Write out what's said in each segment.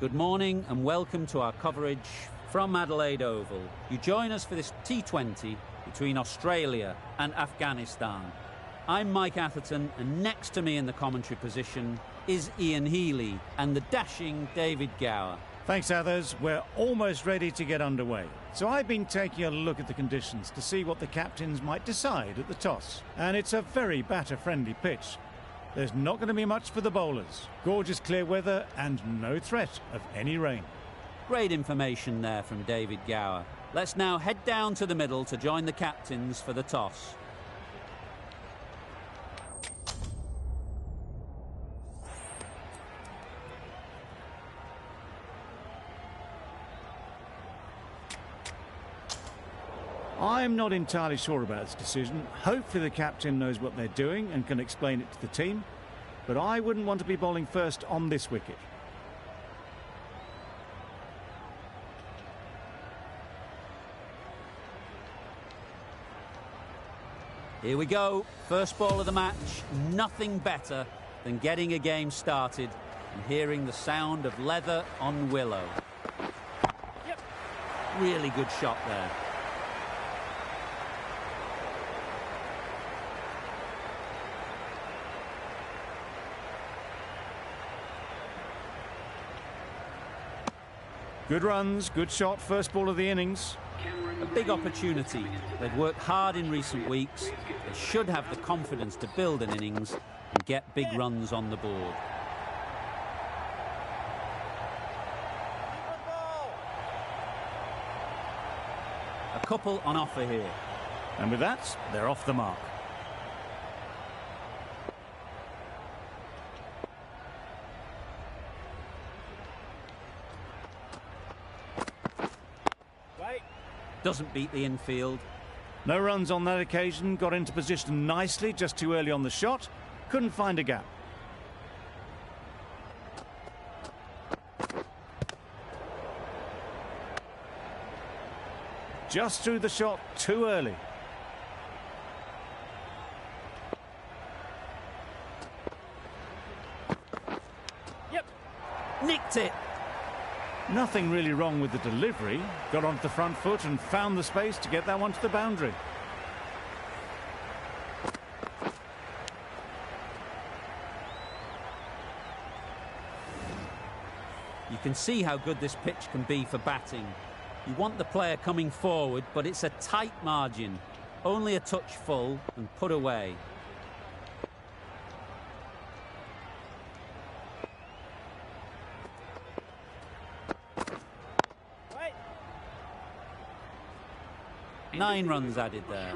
Good morning and welcome to our coverage from Adelaide Oval. You join us for this T20 between Australia and Afghanistan. I'm Mike Atherton, and next to me in the commentary position is Ian Healy and the dashing David Gower. Thanks, Athers. We're almost ready to get underway. So I've been taking a look at the conditions to see what the captains might decide at the toss. And it's a very batter-friendly pitch. There's not going to be much for the bowlers. Gorgeous clear weather and no threat of any rain. Great information there from David Gower. Let's now head down to the middle to join the captains for the toss. I'm not entirely sure about this decision. Hopefully the captain knows what they're doing and can explain it to the team. But I wouldn't want to be bowling first on this wicket. Here we go. First ball of the match. Nothing better than getting a game started and hearing the sound of leather on willow. Yep. Really good shot there. Good runs, good shot, first ball of the innings. A big opportunity. They've worked hard in recent weeks. They should have the confidence to build an innings and get big runs on the board. A couple on offer here. And with that, they're off the mark. Doesn't beat the infield. No runs on that occasion, got into position nicely, just too early on the shot. Couldn't find a gap. Just threw the shot too early. Yep, nicked it. Nothing really wrong with the delivery. Got onto the front foot and found the space to get that one to the boundary. You can see how good this pitch can be for batting. You want the player coming forward, but it's a tight margin. Only a touch full and put away. Nine runs added there.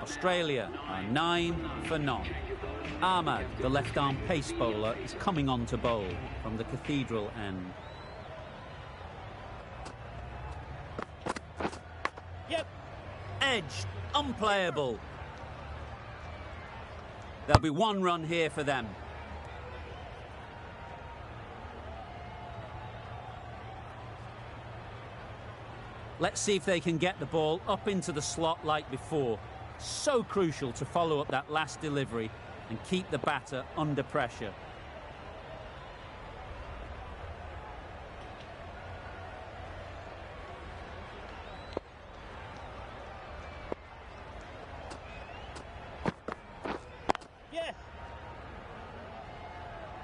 Australia are 9 for none. Ahmad, the left-arm pace bowler, is coming on to bowl from the cathedral end. Yep. Edged, unplayable. There'll be 1 run here for them. Let's see if they can get the ball up into the slot like before. So crucial to follow up that last delivery and keep the batter under pressure. Yes.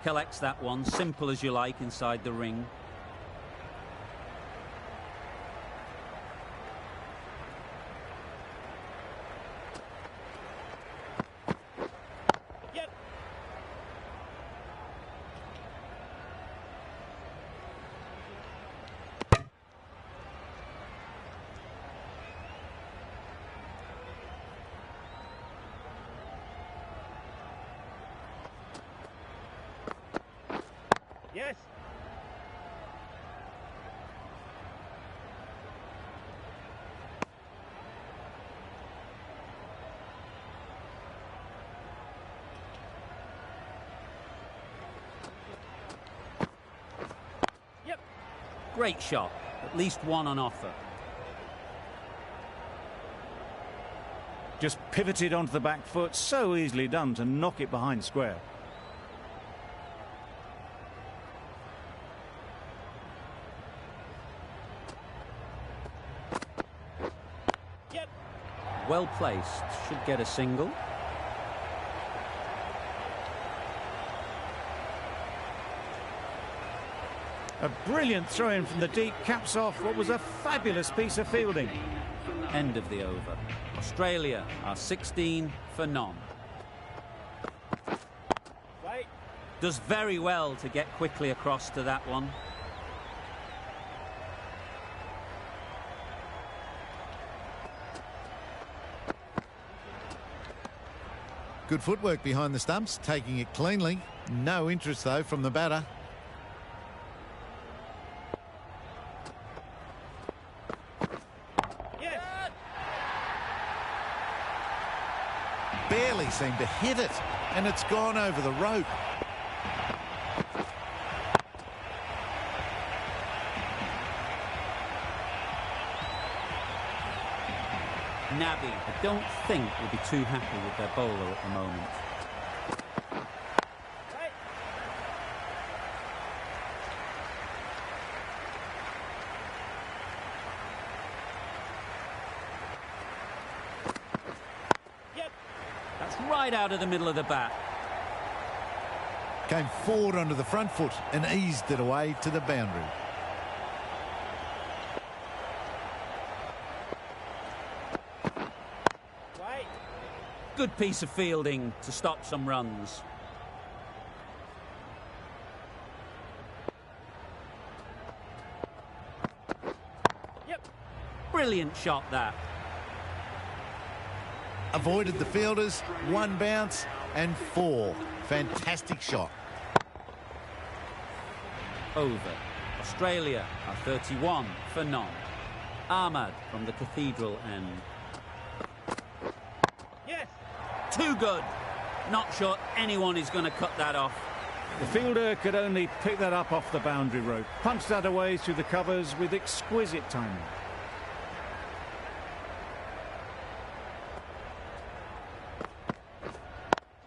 Collects that one, simple as you like, inside the ring. Yes. Yep. Great shot. At least 1 on offer. Just pivoted onto the back foot, so easily done to knock it behind square. well placed, should get a single. A brilliant throw-in from the deep caps off what was a fabulous piece of fielding. End of the over. Australia are 16 for none. Does very well to get quickly across to that one. Good footwork behind the stumps, taking it cleanly. No interest, though, from the batter. Barely seemed to hit it, and it's gone over the rope. Nabi, I don't think, will be too happy with their bowler at the moment. That's right out of the middle of the bat. Came forward onto the front foot and eased it away to the boundary. Good piece of fielding to stop some runs. Brilliant shot, that. Avoided the fielders, one bounce and 4. Fantastic shot. Over. Australia are 31 for none. Ahmad from the Cathedral end. Too good. Not sure anyone is going to cut that off. The fielder could only pick that up off the boundary rope. Punched that away through the covers with exquisite timing.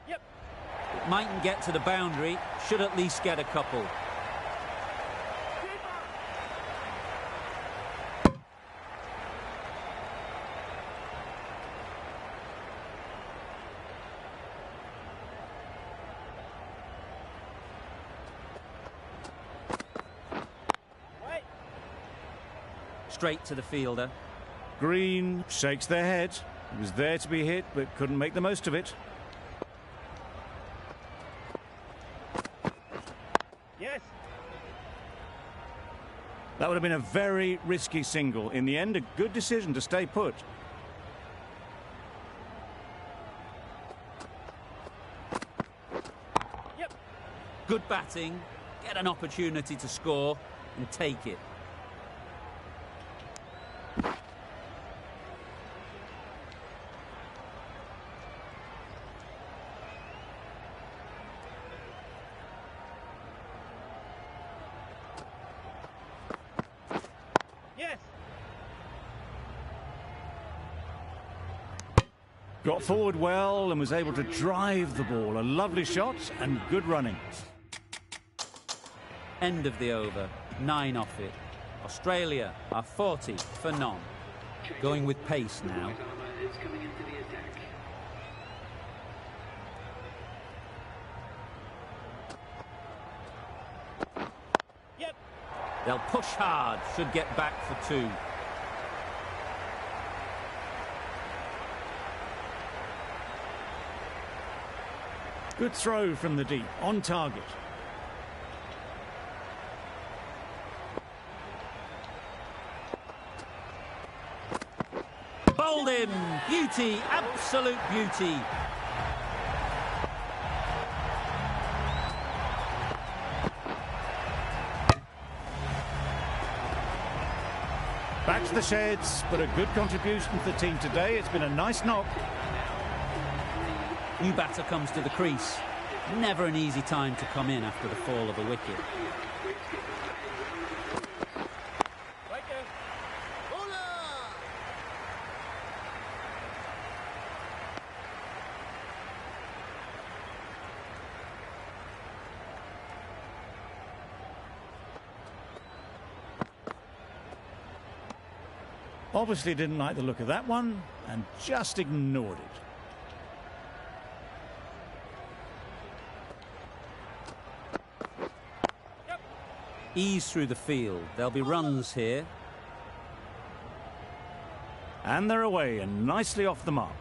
It mightn't get to the boundary. Should at least get a couple. Straight to the fielder. Green shakes their head. It was there to be hit, but couldn't make the most of it. That would have been a very risky single. In the end, a good decision to stay put. Good batting. Get an opportunity to score and take it. Got forward well and was able to drive the ball. A lovely shot and good running. End of the over. 9 off it. Australia are 40 for none. Going with pace now. They'll push hard. Should get back for 2. Good throw from the deep, on target. Bowled him! Beauty, absolute beauty. Back to the sheds, but a good contribution to the team today. It's been a nice knock. New batter comes to the crease. Never an easy time to come in after the fall of a wicket. Obviously didn't like the look of that one and just ignored it. Ease through the field. There'll be runs here. And they're away and nicely off the mark.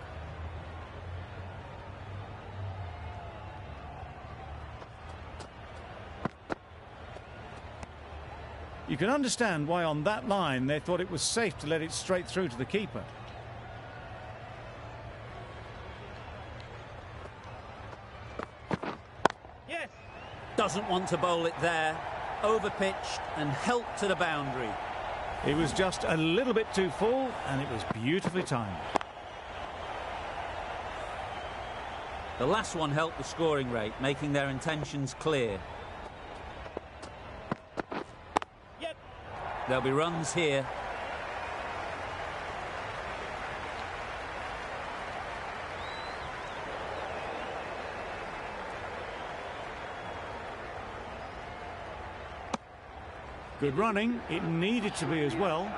You can understand why on that line they thought it was safe to let it straight through to the keeper. Yes. Doesn't want to bowl it there. Overpitched and helped to the boundary. It was just a little bit too full and it was beautifully timed. The last one helped the scoring rate, making their intentions clear. Yep. There'll be runs here. Good running. It needed to be as well.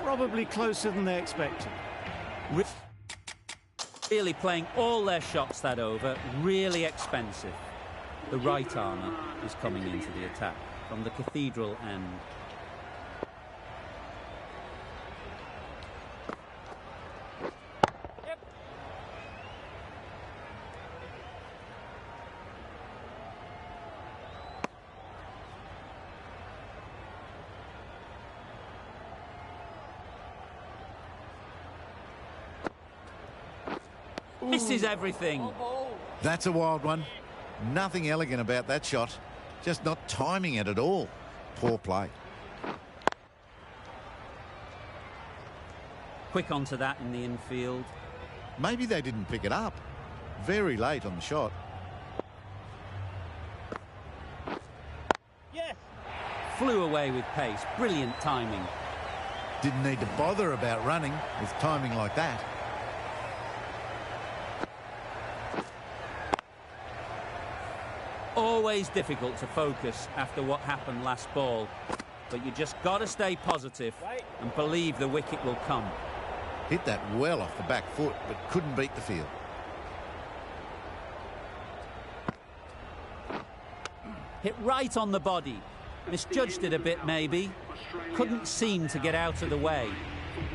Probably closer than they expected. Really playing all their shots that over. Really expensive. The right armour is coming into the attack from the cathedral end. Misses everything. That's a wild one. Nothing elegant about that shot. Just not timing it at all. Poor play. Quick onto that in the infield. Maybe they didn't pick it up. Very late on the shot. Yes. Flew away with pace. Brilliant timing. Didn't need to bother about running with timing like that. Always difficult to focus after what happened last ball, but you just got to stay positive and believe the wicket will come. Hit that well off the back foot, but couldn't beat the field. Hit right on the body. Misjudged it a bit, maybe. Couldn't seem to get out of the way.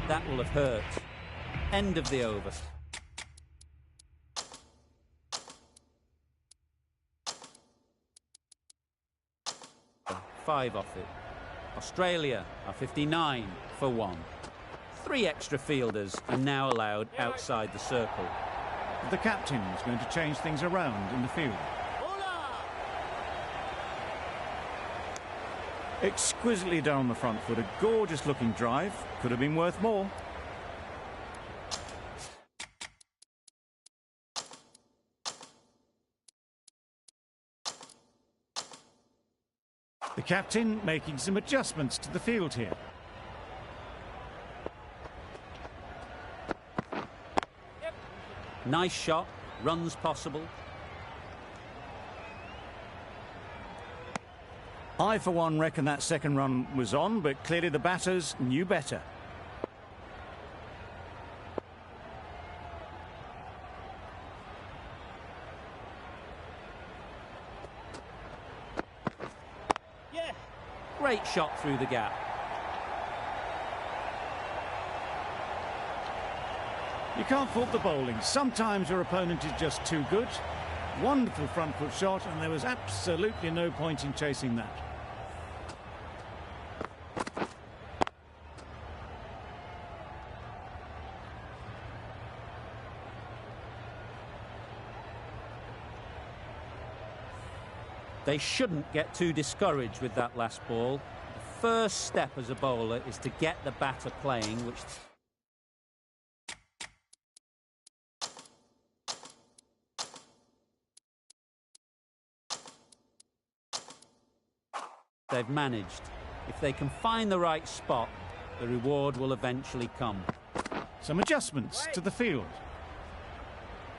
That will have hurt. End of the over. 5 off it. Australia are 59 for 1. 3 extra fielders are now allowed outside the circle. The captain is going to change things around in the field. Exquisitely down the front foot, a gorgeous looking drive. Could have been worth more. The captain making some adjustments to the field here. Nice shot, runs possible. I, for one, reckon that second run was on, but clearly the batters knew better. Yeah. Great shot through the gap. You can't fault the bowling. Sometimes your opponent is just too good. Wonderful front foot shot, and there was absolutely no point in chasing that. They shouldn't get too discouraged with that last ball. The first step as a bowler is to get the batter playing, which they've managed. If they can find the right spot, the reward will eventually come. Some adjustments to the field.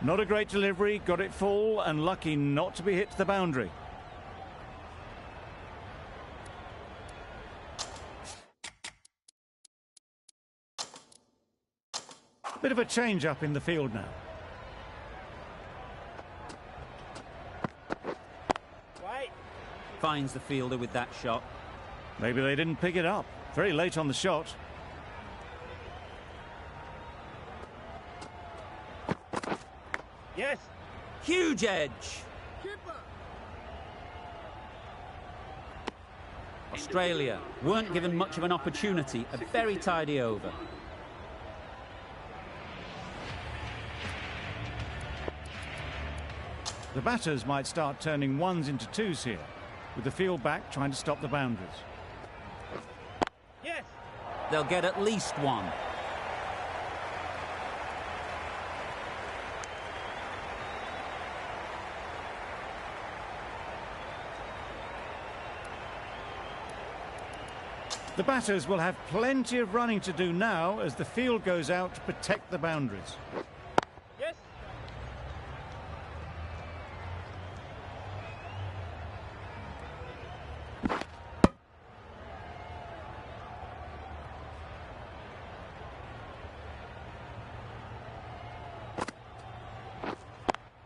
Not a great delivery, got it full and lucky not to be hit to the boundary. Bit of a change-up in the field now. Finds the fielder with that shot. Maybe they didn't pick it up. Very late on the shot. Yes. Huge edge. Australia weren't given much of an opportunity. A very tidy over. The batters might start turning ones into twos here, with the field back trying to stop the boundaries. Yes. They'll get at least one. The batters will have plenty of running to do now as the field goes out to protect the boundaries. Yes.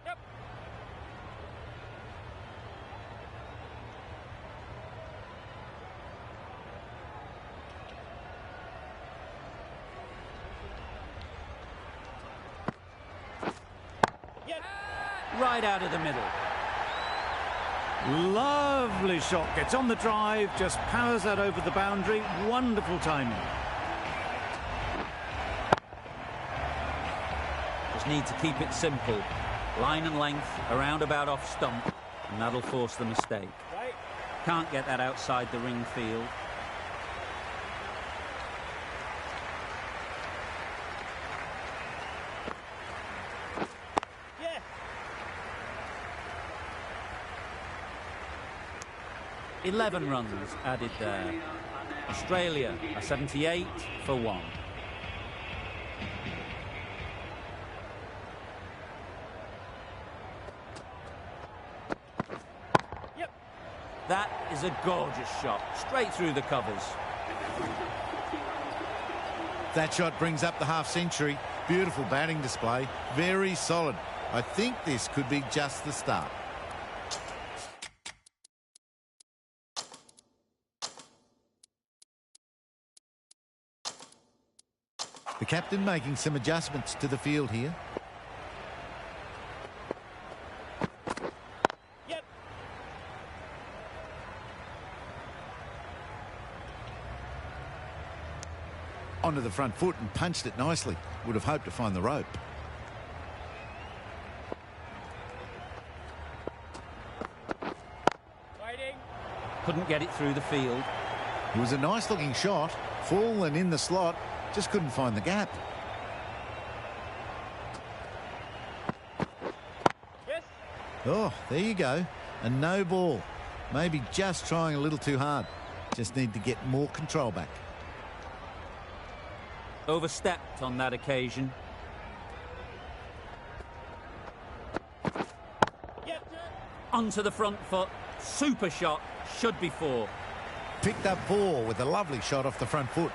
Yep. Right out of the middle. Lovely shot. Gets on the drive, just powers that over the boundary. Wonderful timing. Just need to keep it simple. Line and length, around about off stump, and that'll force the mistake. Can't get that outside the ring field. Yeah. 11 runs added there. Australia are 78 for 1. Yep. That is a gorgeous shot, straight through the covers. That shot brings up the half-century. Beautiful batting display. Very solid. I think this could be just the start. The captain making some adjustments to the field here. Yep. Onto the front foot and punched it nicely. Would have hoped to find the rope. Waiting. Couldn't get it through the field. It was a nice looking shot. Full and in the slot. Just couldn't find the gap. Yes. Oh, there you go. A no ball. Maybe just trying a little too hard. Just need to get more control back. Overstepped on that occasion. Yep. Onto the front foot. Super shot. Should be 4. Picked up 4 with a lovely shot off the front foot.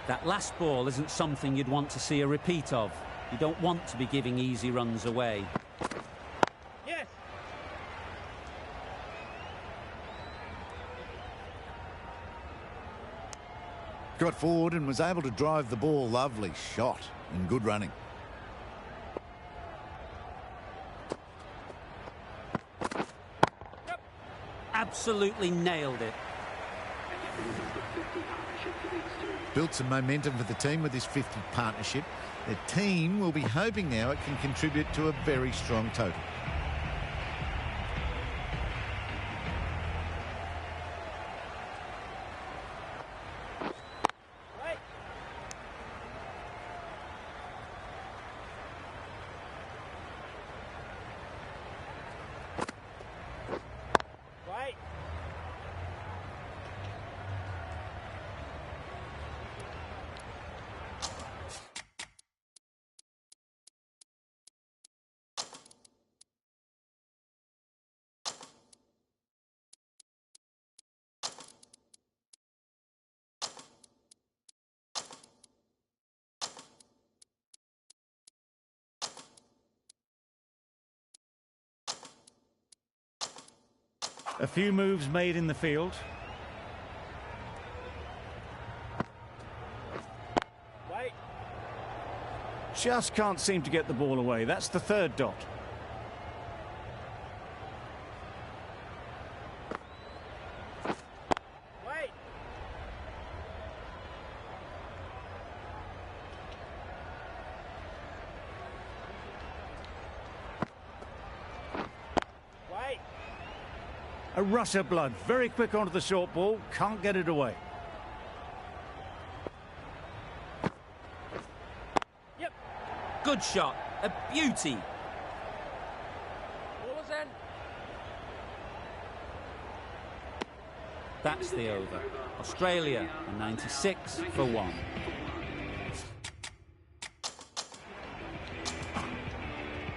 That last ball isn't something you'd want to see a repeat of. You don't want to be giving easy runs away. Yes. Got forward and was able to drive the ball. Lovely shot and good running. Yep. Absolutely nailed it. Built some momentum for the team with this 50 partnership. The team will be hoping now it can contribute to a very strong total. A few moves made in the field. Wait. Just can't seem to get the ball away. That's the third dot. Wait. Wait. A rush of blood. Very quick onto the short ball. Can't get it away. Yep. Good shot. A beauty. Ball was in. That's the over. Australia are 96 for 1.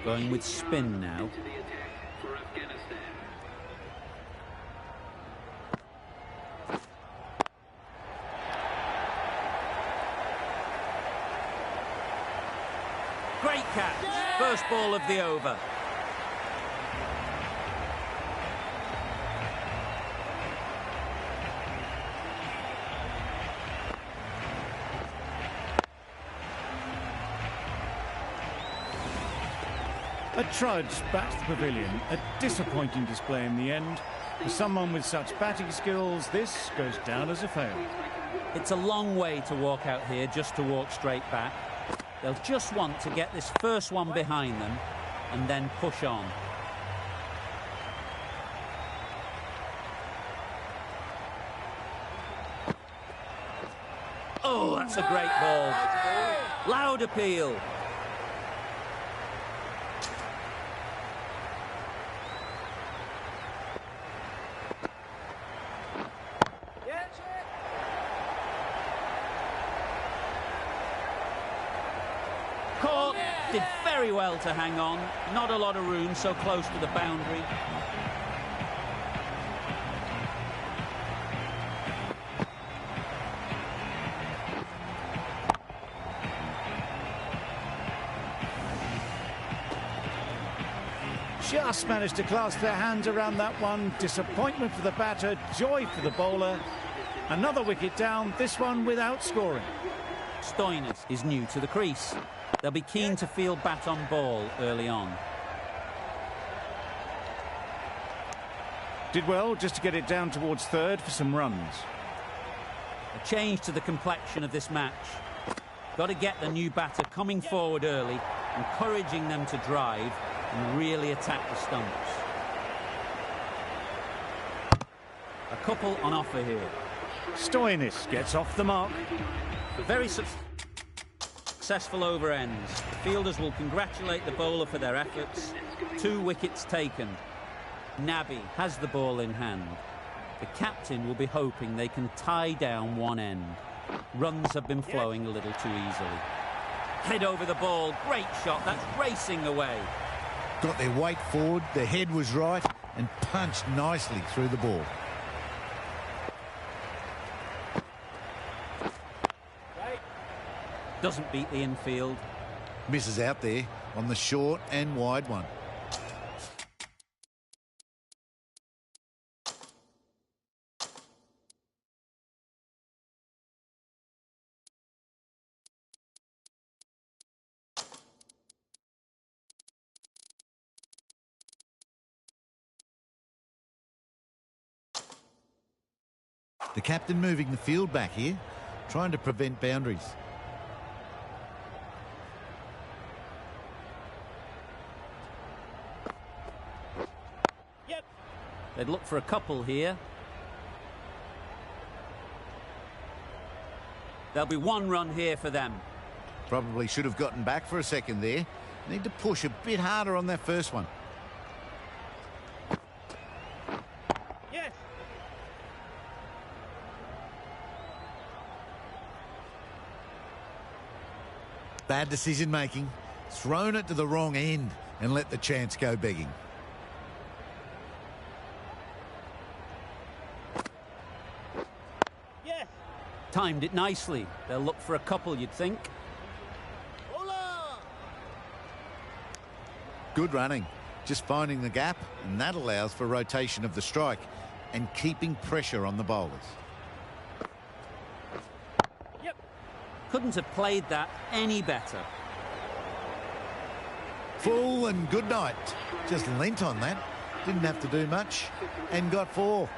Going with spin now. For Afghanistan. Great catch. First ball of the over. A trudge back to the pavilion. A disappointing display in the end. For someone with such batting skills, this goes down as a fail. It's a long way to walk out here just to walk straight back. They'll just want to get this first one behind them and then push on. Oh, that's a great ball. Loud appeal. Caught, did very well to hang on. Not a lot of room, so close to the boundary. Just managed to clasp their hands around that one. Disappointment for the batter, joy for the bowler. Another wicket down, this one without scoring. Stoinis is new to the crease. They'll be keen to field bat on ball early on. Did well just to get it down towards third for some runs. A change to the complexion of this match. Got to get the new batter coming forward early, encouraging them to drive and really attack the stumps. A couple on offer here. Stoinis gets off the mark. Very successful over ends. Fielders will congratulate the bowler for their efforts. 2 wickets taken. Nabi has the ball in hand. The captain will be hoping they can tie down one end. Runs have been flowing a little too easily. Head over the ball. Great shot. That's racing away. Got their weight forward, their head was right, and punched nicely through the ball. Doesn't beat the infield. Misses out there on the short and wide one. The captain moving the field back here, trying to prevent boundaries. They'd look for a couple here. There'll be 1 run here for them. Probably should have gotten back for a second there. Need to push a bit harder on that first one. Yes. Bad decision making. Thrown it to the wrong end and let the chance go begging. Yes. Timed it nicely. They'll look for a couple, you'd think. Hola. Good running. just finding the gap, and that allows for rotation of the strike and keeping pressure on the bowlers. Yep. Couldn't have played that any better. Full and good night. Just lent on that. Didn't have to do much and got 4.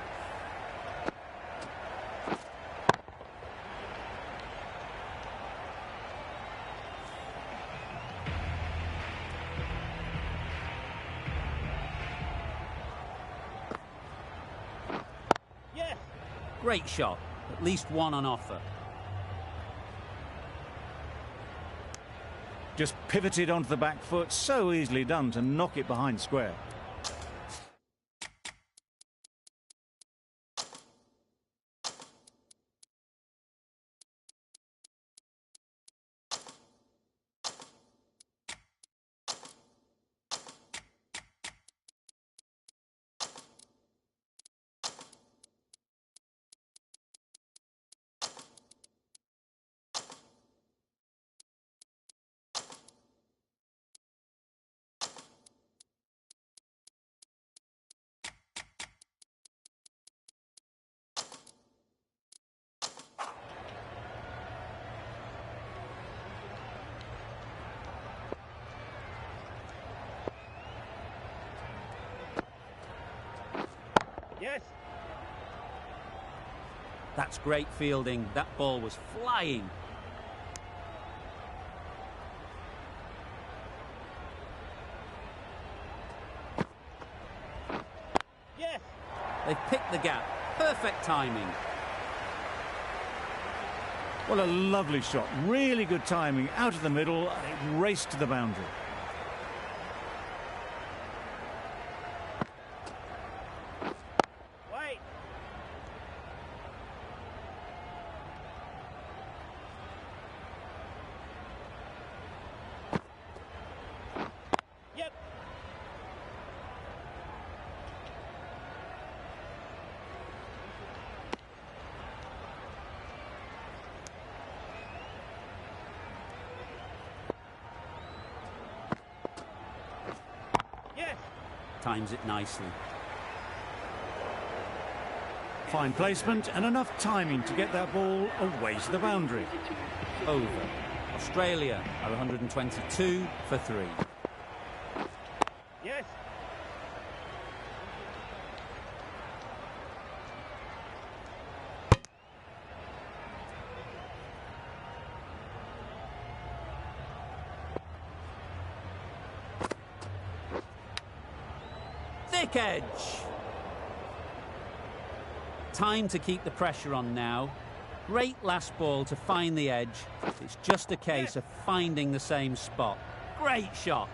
Yes. Great shot. At least one on offer. Just pivoted onto the back foot. So easily done to knock it behind square. Yes. That's great fielding. That ball was flying. Yes. They've picked the gap. Perfect timing. Well, a lovely shot. Really good timing. Out of the middle. It raced to the boundary. Wait. Yep. Yes. Times it nicely. Fine placement and enough timing to get that ball away to the boundary. Over. Australia are 122 for 3. Yes. Thick edge. Time to keep the pressure on now. Great last ball to find the edge. It's just a case of finding the same spot. Great shot.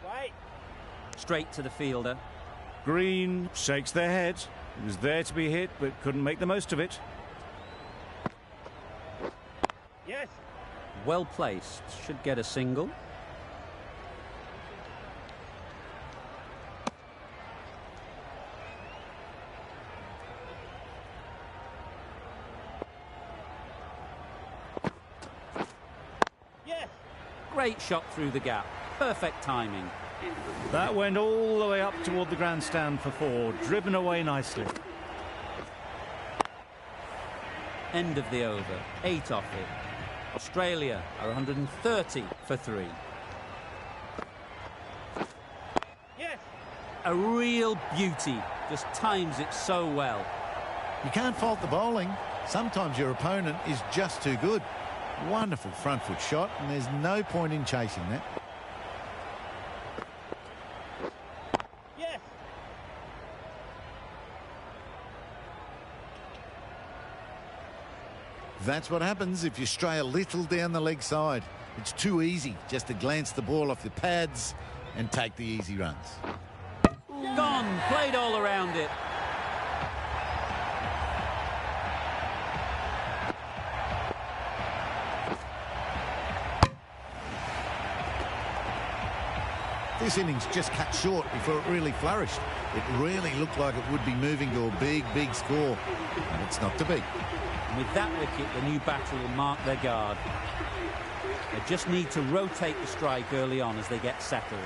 Wait. Straight to the fielder. Green shakes their head. It was there to be hit, but couldn't make the most of it. Yes. Well placed. Should get a single. Yes. Great shot through the gap. Perfect timing. That went all the way up toward the grandstand for 4, driven away nicely. End of the over. 8 off it. Australia are 130 for 3. Yes. A real beauty. Just times it so well. You can't fault the bowling. Sometimes your opponent is just too good. Wonderful front foot shot, and there's no point in chasing that. Yes. That's what happens if you stray a little down the leg side. It's too easy just to glance the ball off the pads and take the easy runs. Gone. Played all around it. This innings just cut short before it really flourished. It really looked like it would be moving to a big, big score, and it's not to be. And with that wicket, the new batter will mark their guard. They just need to rotate the strike early on as they get settled.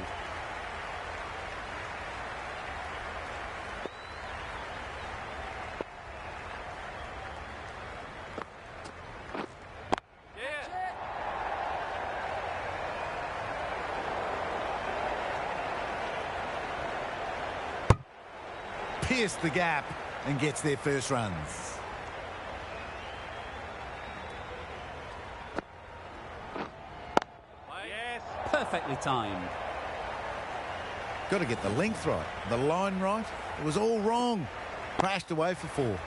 Pierced the gap and gets their first runs. Yes. Perfectly timed. Got to get the length right, the line right. It was all wrong. Crashed away for 4.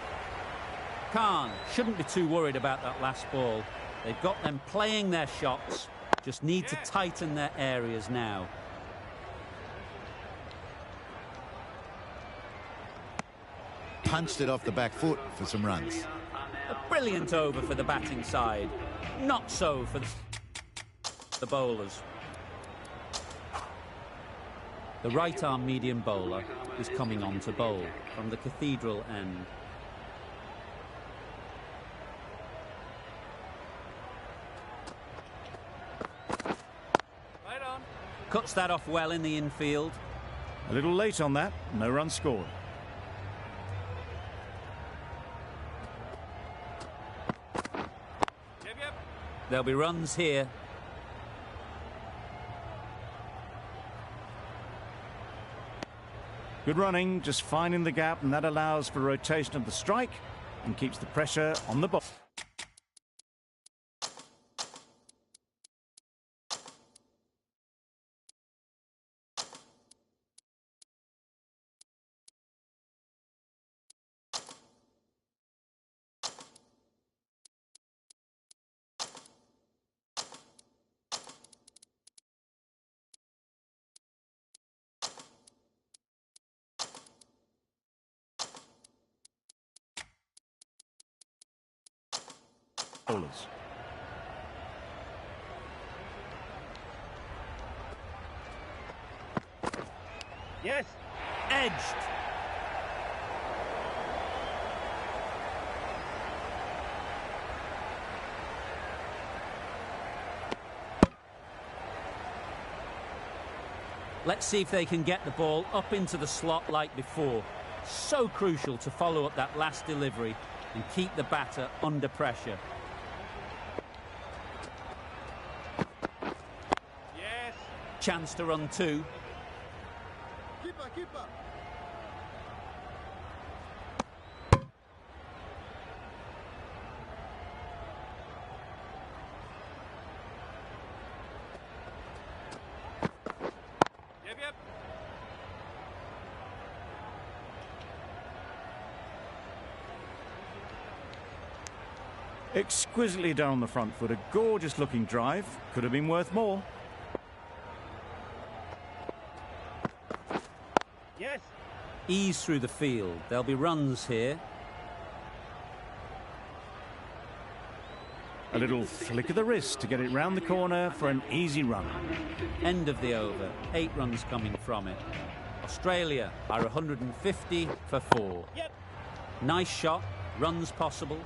Khan shouldn't be too worried about that last ball. They've got them playing their shots, just need to tighten their areas now. Punched it off the back foot for some runs. A brilliant over for the batting side. Not so for the bowlers. The right-arm medium bowler is coming on to bowl from the Cathedral end. Right on. Cuts that off well in the infield. A little late on that. No run scored. Yep. There'll be runs here. Good running, just finding the gap, and that allows for rotation of the strike and keeps the pressure on the ball. Bowlers. Yes. Edged. Let's see if they can get the ball up into the slot like before. So crucial to follow up that last delivery and keep the batter under pressure. Yes. Chance to run 2. Keeper. Yep. Exquisitely done on the front foot. A gorgeous looking drive. Could have been worth more. Yes. Ease through the field. There'll be runs here. A little flick of the wrist to get it round the corner for an easy run. End of the over. 8 runs coming from it. Australia are 150 for 4. Yep. Nice shot. Runs possible.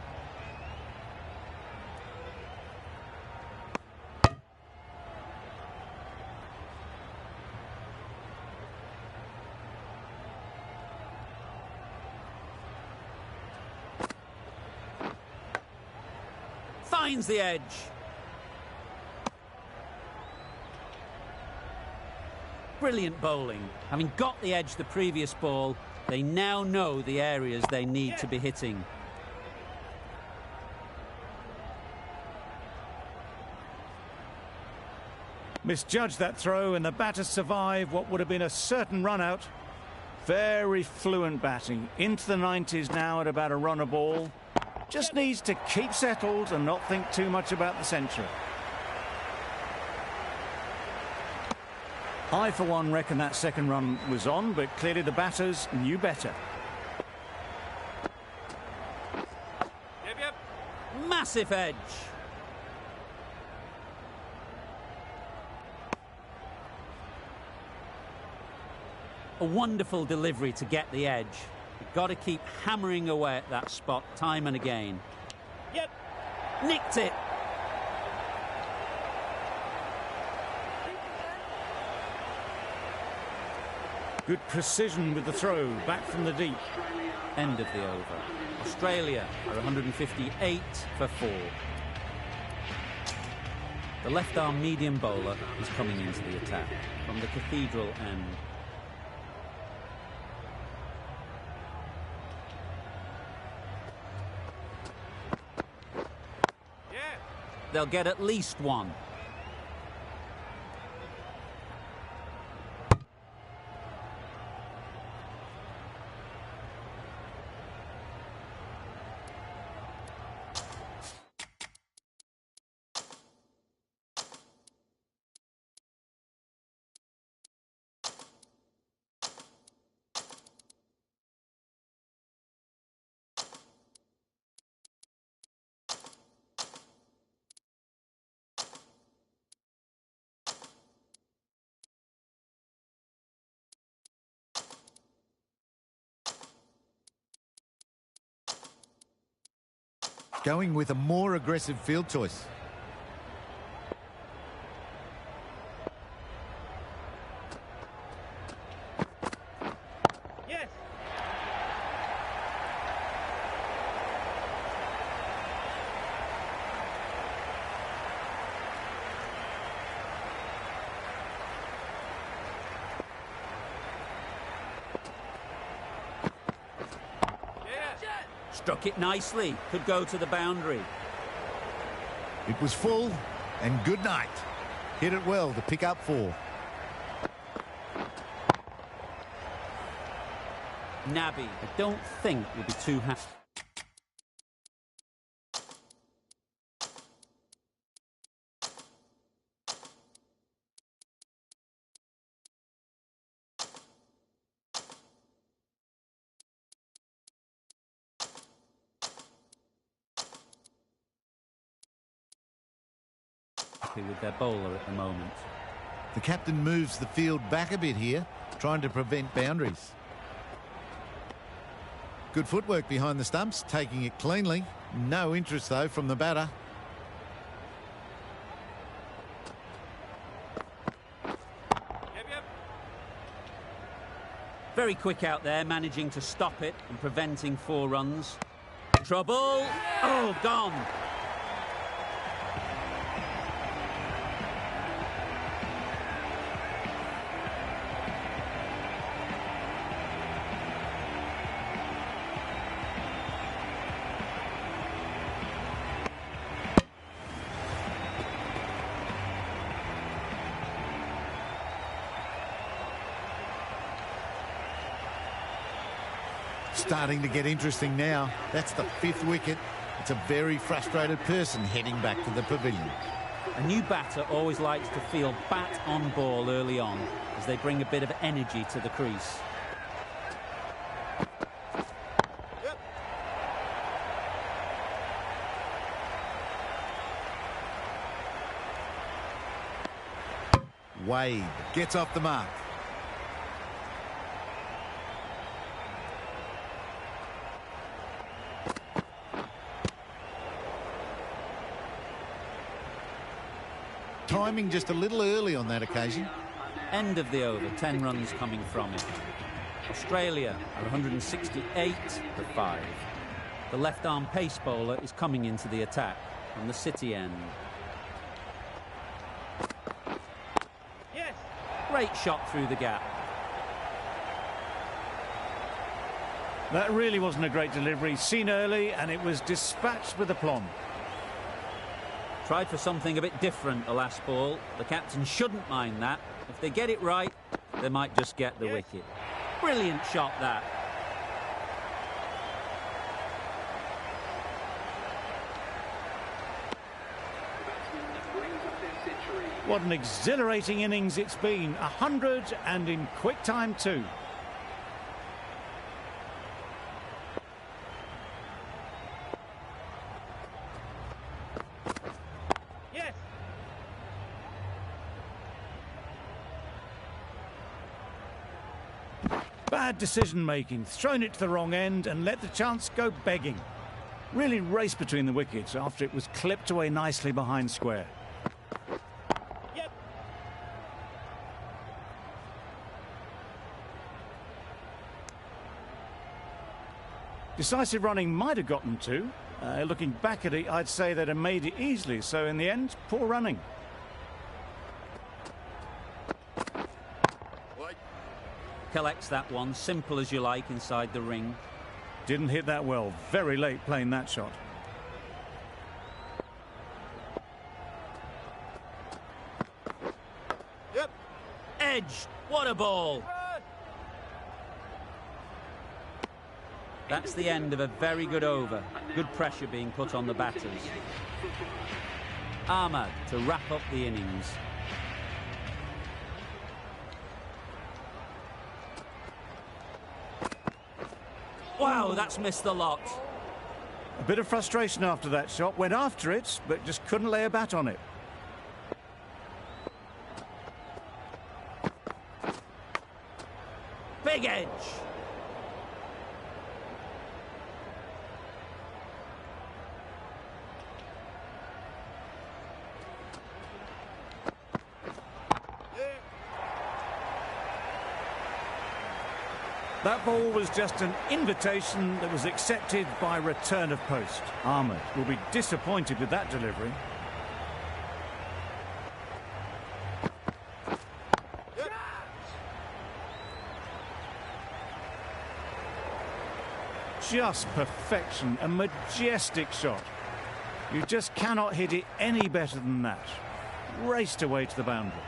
Finds the edge. Brilliant bowling. Having got the edge the previous ball, they now know the areas they need to be hitting. Misjudged that throw, and the batters survive what would have been a certain run out. Very fluent batting. Into the 90s now at about a run a ball. Just needs to keep settled and not think too much about the century. I, for one, reckon that second run was on, but clearly the batters knew better. Yep. Massive edge. A wonderful delivery to get the edge. You've got to keep hammering away at that spot time and again. Yep. Nicked it. Good precision with the throw, back from the deep. End of the over. Australia are 158 for 4. The left-arm medium bowler is coming into the attack from the cathedral end. Yeah. They'll get at least one. Going with a more aggressive field choice. Yes. Yeah. Struck it nicely. Could go to the boundary. It was full, and good night. Hit it well to pick up 4. Nabby, I don't think will be too happy. With their bowler at the moment. The captain moves the field back a bit here, trying to prevent boundaries. Good footwork behind the stumps, taking it cleanly. No interest, though, from the batter. Yep. Very quick out there, managing to stop it and preventing 4 runs. Trouble! Oh, gone! Starting to get interesting now. That's the 5th wicket. It's a very frustrated person heading back to the pavilion. A new batter always likes to feel bat on ball early on as they bring a bit of energy to the crease. Yep. Wade gets off the mark. Timing just a little early on that occasion. End of the over, 10 runs coming from it. Australia are 168 for 5. The left-arm pace bowler is coming into the attack from the City end. Yes. Great shot through the gap. That really wasn't a great delivery. Seen early, and it was dispatched with aplomb. Tried for something a bit different the last ball. The captain shouldn't mind that. If they get it right, they might just get the wicket. Brilliant shot, that. What an exhilarating innings it's been. 100 and in quick time too. Yes. Bad decision-making, thrown it to the wrong end and let the chance go begging. Really raced between the wickets after it was clipped away nicely behind square. Yep. Decisive running might have gotten two. Looking back at it, I'd say they'd have made it easily. So in the end, poor running. Collects that one, simple as you like, inside the ring. Didn't hit that well. Very late playing that shot. Yep. Edge! What a ball! Run. That's the end of a very good over. Good pressure being put on the batters. Ahmad to wrap up the innings. Wow, that's missed the lot. A bit of frustration after that shot. Went after it, but just couldn't lay a bat on it. Big edge. That ball was just an invitation that was accepted by return of post. Ahmed will be disappointed with that delivery. Just perfection, a majestic shot. You just cannot hit it any better than that. Raced away to the boundary.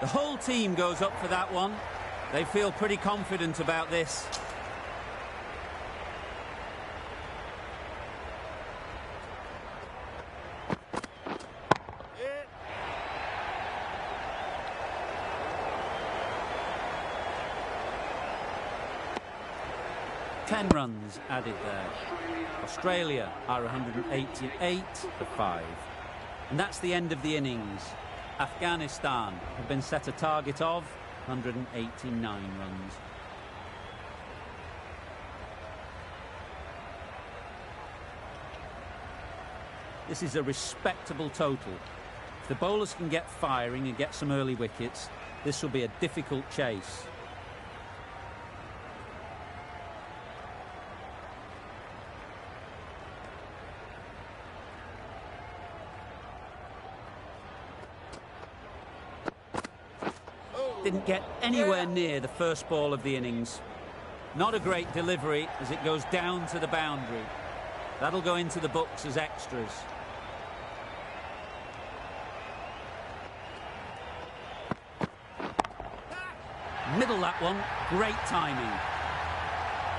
The whole team goes up for that one. They feel pretty confident about this. Ten runs added there. Australia are 188 for 5. And that's the end of the innings. Afghanistan have been set a target of 189 runs. This is a respectable total. If the bowlers can get firing and get some early wickets, this will be a difficult chase. Didn't get anywhere near the first ball of the innings. Not a great delivery as it goes down to the boundary. That'll go into the books as extras. Middle that one, great timing.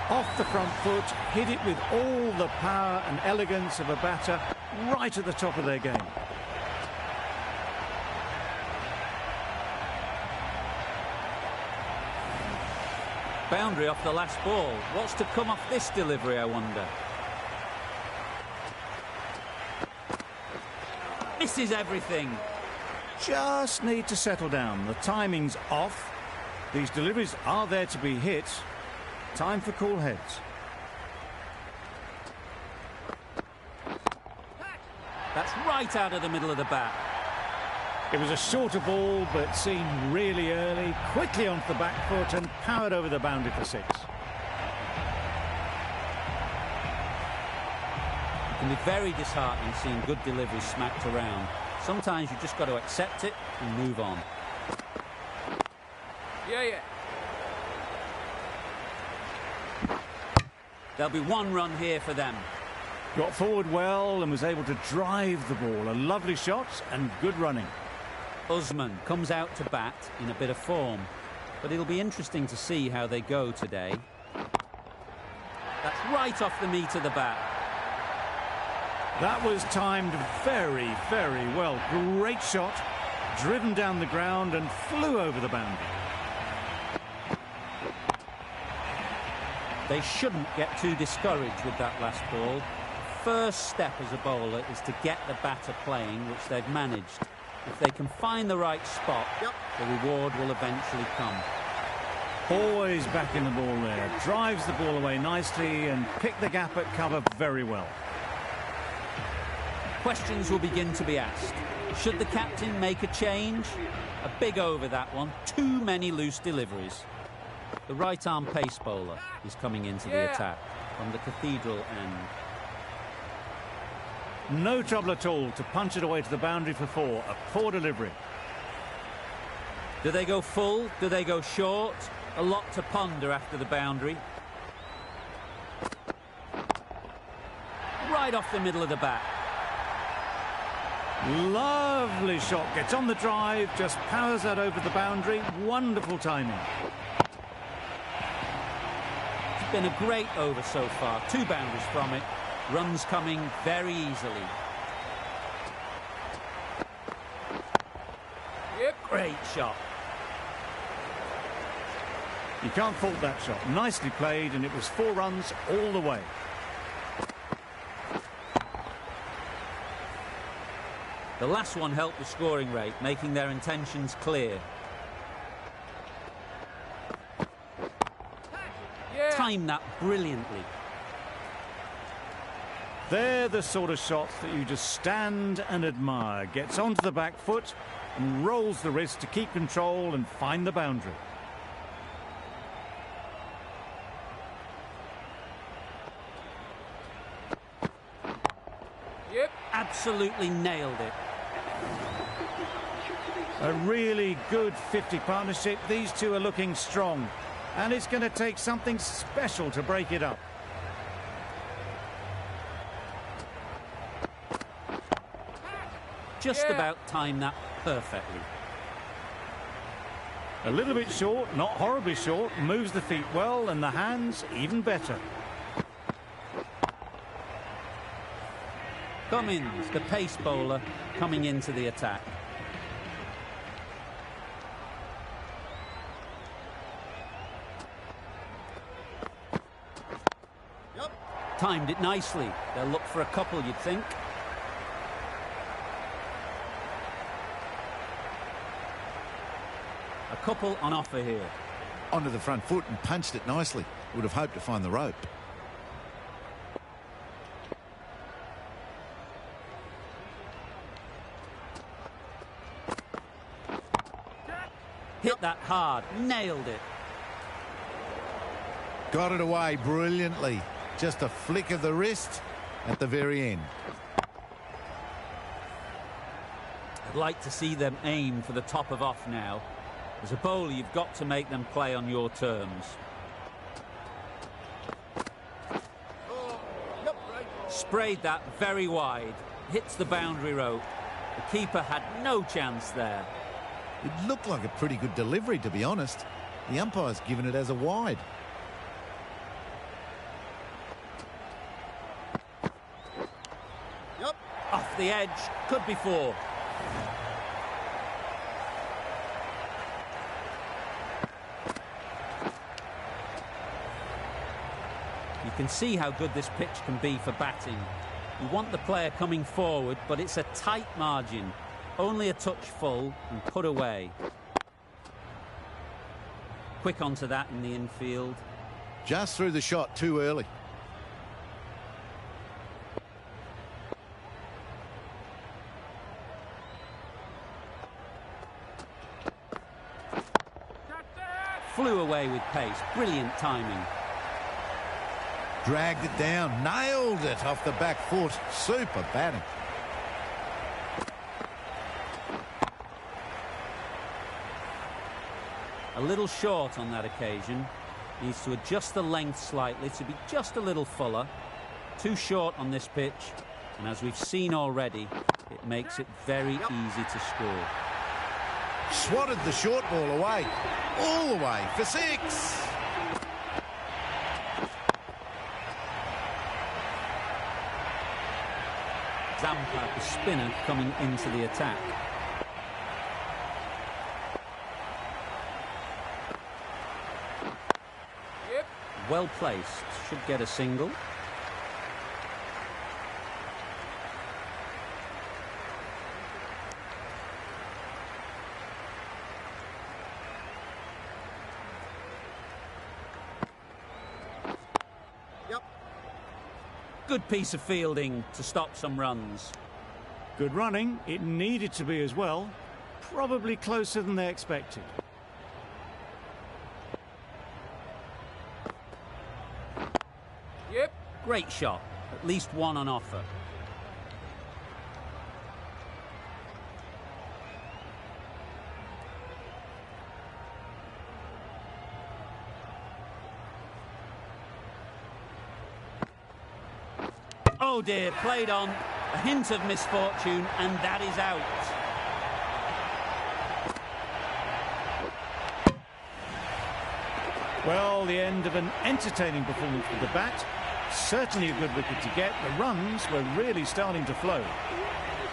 Off the front foot, hit it with all the power and elegance of a batter right at the top of their game. Boundary off the last ball. What's to come off this delivery, I wonder? Misses everything. Just need to settle down. The timing's off. These deliveries are there to be hit. Time for cool heads. That's right out of the middle of the bat. It was a shorter ball, but seen really early, quickly onto the back foot and powered over the boundary for 6. It can be very disheartening seeing good deliveries smacked around. Sometimes you just got to accept it and move on. Yeah. There'll be 1 run here for them. Got forward well and was able to drive the ball. A lovely shot and good running. Usman comes out to bat in a bit of form, but it'll be interesting to see how they go today. That's right off the meat of the bat. That was timed very, very well. Great shot, driven down the ground and flew over the boundary. They shouldn't get too discouraged with that last ball. first step as a bowler is to get the batter playing, which they've managed. If they can find the right spot, the reward will eventually come. Always back in the ball there. Drives the ball away nicely and picked the gap at cover very well. Questions will begin to be asked. Should the captain make a change? A big over, that one. Too many loose deliveries. The right-arm pace bowler is coming into the attack from the cathedral end. No trouble at all to punch it away to the boundary for 4. A poor delivery. Do they go full? Do they go short? A lot to ponder after the boundary. Right off the middle of the bat. Lovely shot. Gets on the drive, just powers that over the boundary. Wonderful timing. It's been a great over so far. 2 boundaries from it. Runs coming very easily. Great shot. You can't fault that shot. Nicely played, and it was 4 runs all the way. The last one helped the scoring rate, making their intentions clear. Timed that brilliantly. They're the sort of shots that you just stand and admire. Gets onto the back foot and rolls the wrist to keep control and find the boundary. Absolutely nailed it. A really good 50 partnership. These two are looking strong, and it's going to take something special to break it up. Just about timed that perfectly. A little bit short, not horribly short. Moves the feet well, and the hands even better. Cummins, the pace bowler, coming into the attack. Timed it nicely. They'll look for a couple, you'd think. A couple on offer here. Onto the front foot and punched it nicely. Would have hoped to find the rope. Hit that hard, nailed it. Got it away brilliantly. Just a flick of the wrist at the very end. I'd like to see them aim for the top of off now. As a bowler, you've got to make them play on your terms. Sprayed that very wide. Hits the boundary rope. The keeper had no chance there. It looked like a pretty good delivery, to be honest. The umpire's given it as a wide. Off the edge, could be 4. You can see how good this pitch can be for batting. You want the player coming forward, but it's a tight margin. Only a touch full and put away. Quick onto that in the infield. Just threw the shot too early. Flew away with pace. Brilliant timing. Dragged it down. Nailed it off the back foot. Super batting. A little short on that occasion. Needs to adjust the length slightly to be just a little fuller. Too short on this pitch. And as we've seen already, it makes it very easy to score. Swatted the short ball away. All the way for 6. Zampa, the spinner, coming into the attack. Well placed. Should get a single. Good piece of fielding to stop some runs. Good running. It needed to be as well. Probably closer than they expected. Yep. Great shot. At least one on offer. Oh dear, played on. A hint of misfortune, and that is out. Well, the end of an entertaining performance with the bat. Certainly a good wicket to get. The runs were really starting to flow.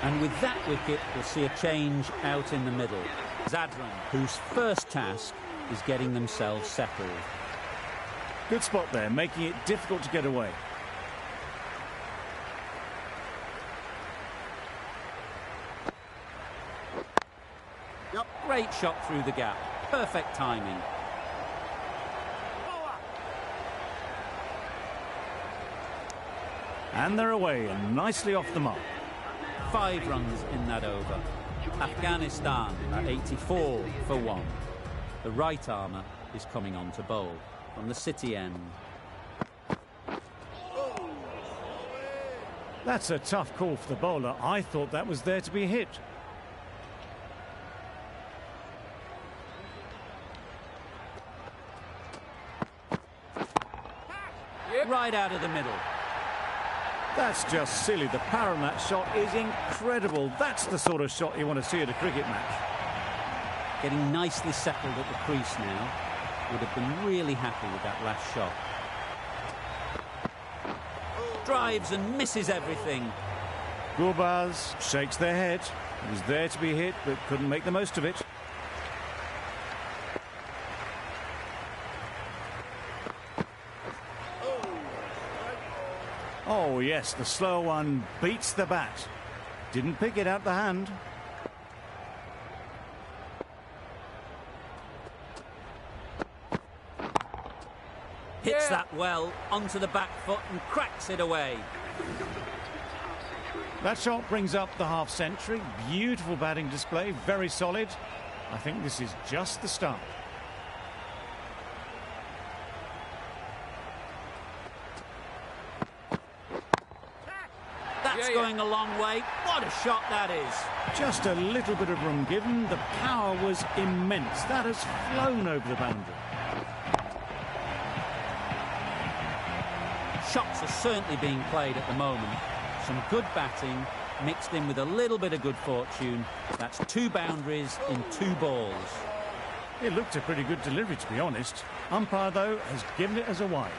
And with that wicket, we'll see a change out in the middle. Zadran, whose first task is getting themselves settled. Good spot there, making it difficult to get away. Great shot through the gap. Perfect timing. And they're away and nicely off the mark. 5 runs in that over. Afghanistan are 84 for 1. The right armour is coming on to bowl from the City end. That's a tough call for the bowler. I thought that was there to be hit. Right out of the middle. That's just silly. The power on that shot is incredible. That's the sort of shot you want to see at a cricket match. Getting nicely settled at the crease now. Would have been really happy with that last shot. Drives and misses everything. Gurbaz shakes their head. It was there to be hit, but couldn't make the most of it. Oh, yes, the slow one beats the bat. Didn't pick it out the hand. Hits that well onto the back foot and cracks it away. That shot brings up the half-century. Beautiful batting display, very solid. I think this is just the start. That's going a long way. What a shot that is. Just a little bit of room given. The power was immense. That has flown over the boundary. Shots are certainly being played at the moment. Some good batting mixed in with a little bit of good fortune. That's 2 boundaries in 2 balls. It looked a pretty good delivery, to be honest. Umpire, though, has given it as a wide.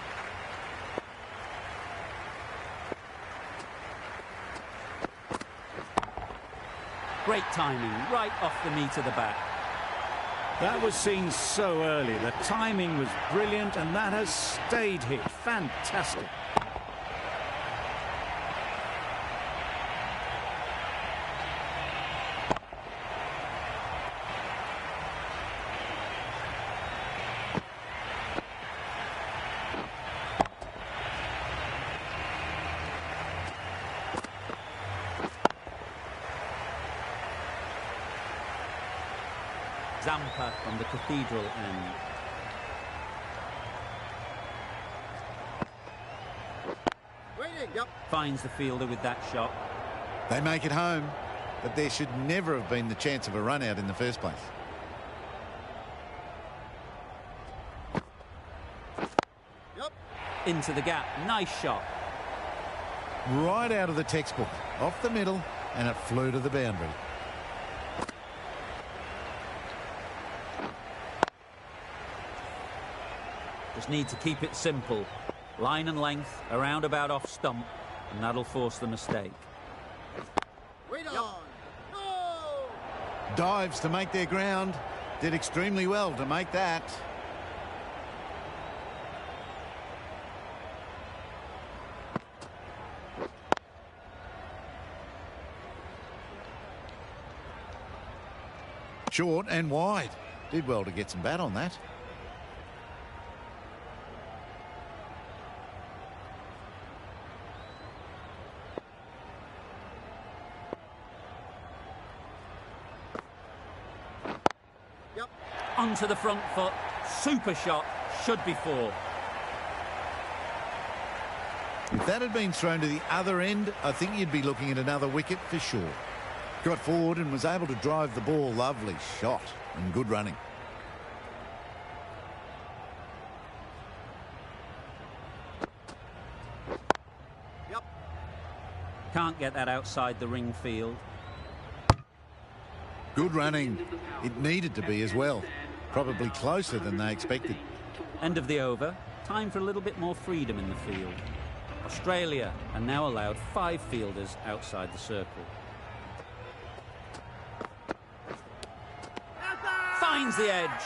Great timing, right off the meat of the bat. That was seen so early. The timing was brilliant, and that has stayed hit. Fantastic. Zampa from the Cathedral end. Finds the fielder with that shot. They make it home, but there should never have been the chance of a run out in the first place. Into the gap. Nice shot. Right out of the textbook, off the middle, and it flew to the boundary. Just need to keep it simple. Line and length, around about off stump, and that'll force the mistake. Dives to make their ground. Did extremely well to make that. Short and wide. Did well to get some bat on that. onto the front foot. Super shot, should be 4. If that had been thrown to the other end, I think you'd be looking at another wicket for sure. Got forward and was able to drive the ball. Lovely shot and good running. Can't get that outside the ring field. Good running. It needed to be as well. Probably closer than they expected. End of the over. Time for a little bit more freedom in the field. Australia are now allowed 5 fielders outside the circle. Finds the edge.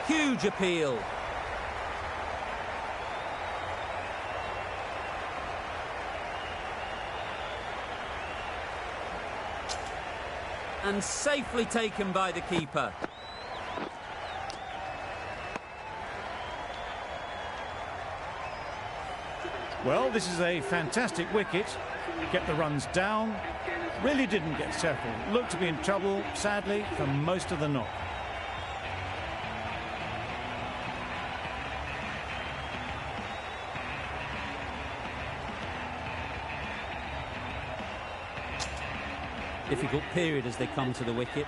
Huge appeal. And safely taken by the keeper. Well, this is a fantastic wicket. Get the runs down. Really didn't get settled. Looked to be in trouble, sadly, for most of the knock. Difficult period as they come to the wicket.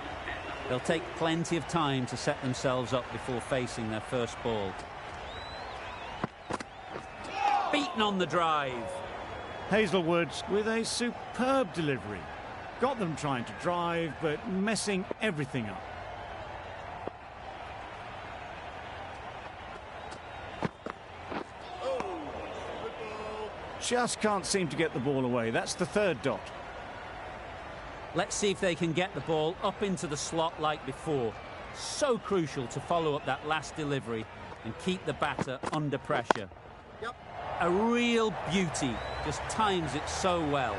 They'll take plenty of time to set themselves up before facing their first ball. Beaten on the drive. Hazelwood with a superb delivery. Got them trying to drive, but messing everything up. Just can't seem to get the ball away. That's the 3rd dot. Let's see if they can get the ball up into the slot like before. So crucial to follow up that last delivery and keep the batter under pressure. A real beauty. Just times it so well.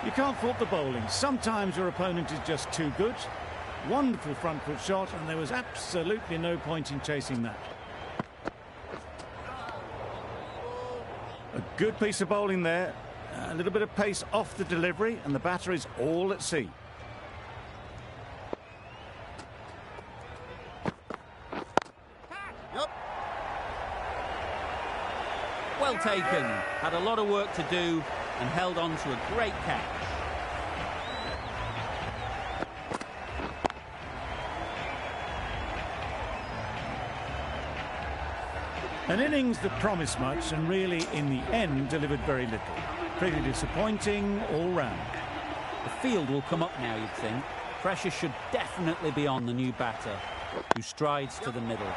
You can't fault the bowling. Sometimes your opponent is just too good. Wonderful front foot shot, and there was absolutely no point in chasing that. A good piece of bowling there. A little bit of pace off the delivery, and the batter is all at sea. Well taken. Had a lot of work to do and held on to a great catch. An innings that promised much and really, in the end, delivered very little. Pretty disappointing all round. The field will come up now, you'd think. Pressure should definitely be on the new batter, who strides to the middle.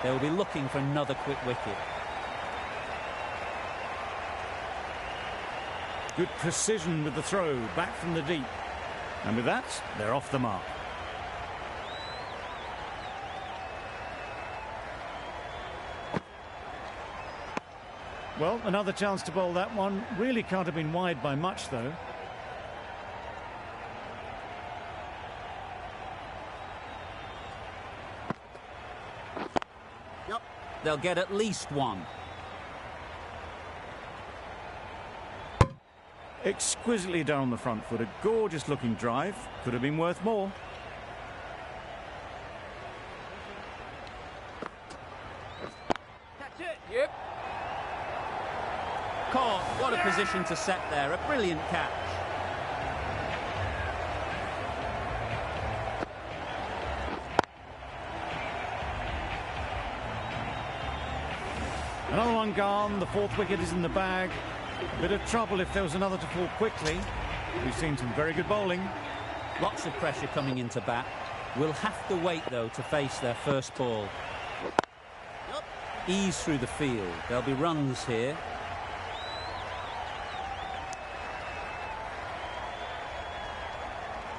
They will be looking for another quick wicket. Good precision with the throw, back from the deep. And with that, they're off the mark. Well, another chance to bowl that one. Really can't have been wide by much, though. They'll get at least one. Exquisitely done on the front foot. A gorgeous looking drive. Could have been worth more. That's it. Yep. Caught. What a position to set there. A brilliant catch. Another one gone. The 4th wicket is in the bag. A bit of trouble if there was another to fall quickly. We've seen some very good bowling. Lots of pressure coming into bat. Will have to wait, though, to face their first ball. Ease through the field. There'll be runs here.